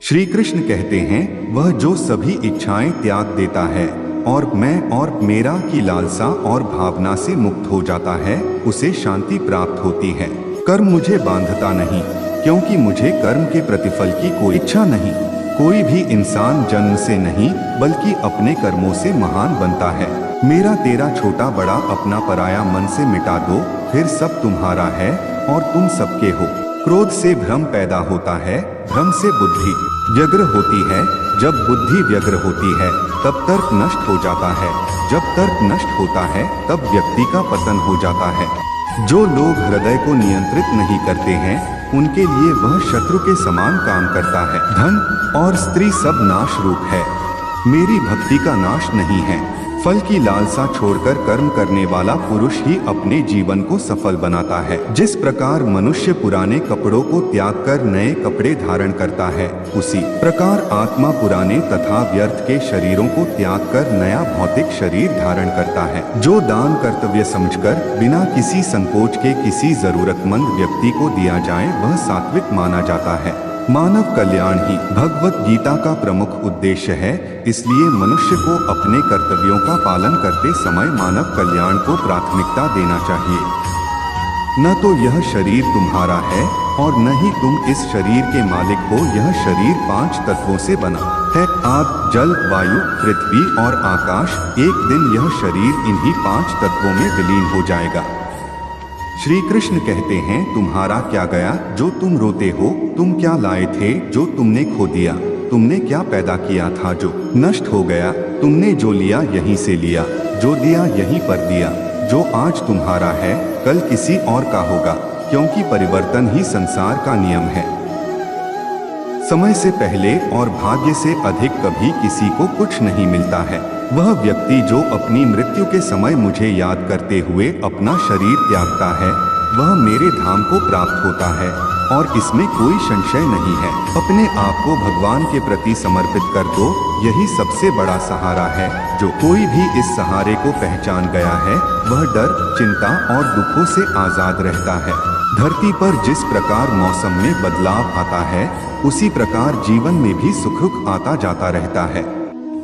श्री कृष्ण कहते हैं, वह जो सभी इच्छाएं त्याग देता है और मैं और मेरा की लालसा और भावना से मुक्त हो जाता है, उसे शांति प्राप्त होती है। कर्म मुझे बांधता नहीं, क्योंकि मुझे कर्म के प्रतिफल की कोई इच्छा नहीं। कोई भी इंसान जन्म से नहीं बल्कि अपने कर्मों से महान बनता है। मेरा तेरा छोटा बड़ा अपना पराया मन से मिटा दो, फिर सब तुम्हारा है और तुम सबके हो। क्रोध से भ्रम पैदा होता है, भ्रम से बुद्धि व्यग्र होती है। जब बुद्धि व्यग्र होती है तब तर्क नष्ट हो जाता है। जब तर्क नष्ट होता है तब व्यक्ति का पतन हो जाता है। जो लोग हृदय को नियंत्रित नहीं करते हैं, उनके लिए वह शत्रु के समान काम करता है। धन और स्त्री सब नाश रूप है, मेरी भक्ति का नाश नहीं है। फल की लालसा छोड़कर कर्म करने वाला पुरुष ही अपने जीवन को सफल बनाता है। जिस प्रकार मनुष्य पुराने कपड़ों को त्याग कर नए कपड़े धारण करता है, उसी प्रकार आत्मा पुराने तथा व्यर्थ के शरीरों को त्याग कर नया भौतिक शरीर धारण करता है। जो दान कर्तव्य समझकर बिना किसी संकोच के किसी जरूरतमंद व्यक्ति को दिया जाए, वह सात्विक माना जाता है। मानव कल्याण ही भगवत गीता का प्रमुख उद्देश्य है, इसलिए मनुष्य को अपने कर्तव्यों का पालन करते समय मानव कल्याण को प्राथमिकता देना चाहिए। न तो यह शरीर तुम्हारा है और न ही तुम इस शरीर के मालिक हो। यह शरीर 5 तत्वों से बना है, आग, जल, वायु, पृथ्वी और आकाश। एक दिन यह शरीर इन्हीं 5 तत्वों में विलीन हो जाएगा। श्री कृष्ण कहते हैं, तुम्हारा क्या गया जो तुम रोते हो? तुम क्या लाए थे जो तुमने खो दिया? तुमने क्या पैदा किया था जो नष्ट हो गया? तुमने जो लिया यहीं से लिया, जो दिया यहीं पर दिया। जो आज तुम्हारा है कल किसी और का होगा, क्योंकि परिवर्तन ही संसार का नियम है। समय से पहले और भाग्य से अधिक कभी किसी को कुछ नहीं मिलता है। वह व्यक्ति जो अपनी मृत्यु के समय मुझे याद करते हुए अपना शरीर त्यागता है, वह मेरे धाम को प्राप्त होता है और इसमें कोई संशय नहीं है। अपने आप को भगवान के प्रति समर्पित कर दो, यही सबसे बड़ा सहारा है। जो कोई भी इस सहारे को पहचान गया है, वह डर, चिंता और दुखों से आजाद रहता है। धरती पर जिस प्रकार मौसम में बदलाव आता है, उसी प्रकार जीवन में भी सुख आता जाता रहता है।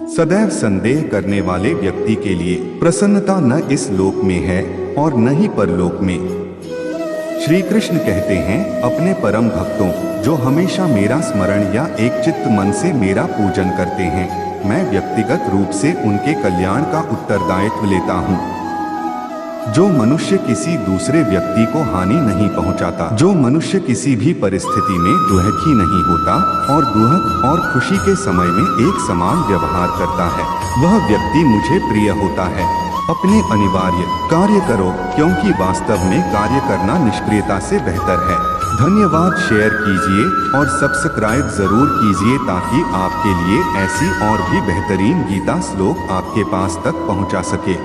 सदैव संदेह करने वाले व्यक्ति के लिए प्रसन्नता न इस लोक में है और न ही परलोक में। श्री कृष्ण कहते हैं, अपने परम भक्तों जो हमेशा मेरा स्मरण या एक चित्त मन से मेरा पूजन करते हैं, मैं व्यक्तिगत रूप से उनके कल्याण का उत्तरदायित्व लेता हूँ। जो मनुष्य किसी दूसरे व्यक्ति को हानि नहीं पहुंचाता, जो मनुष्य किसी भी परिस्थिति में दुखी नहीं होता और दुख और खुशी के समय में एक समान व्यवहार करता है, वह व्यक्ति मुझे प्रिय होता है। अपने अनिवार्य कार्य करो, क्योंकि वास्तव में कार्य करना निष्क्रियता से बेहतर है। धन्यवाद। शेयर कीजिए और सब्सक्राइब जरूर कीजिए ताकि आपके लिए ऐसी और भी बेहतरीन गीता श्लोक आपके पास तक पहुंचा सके।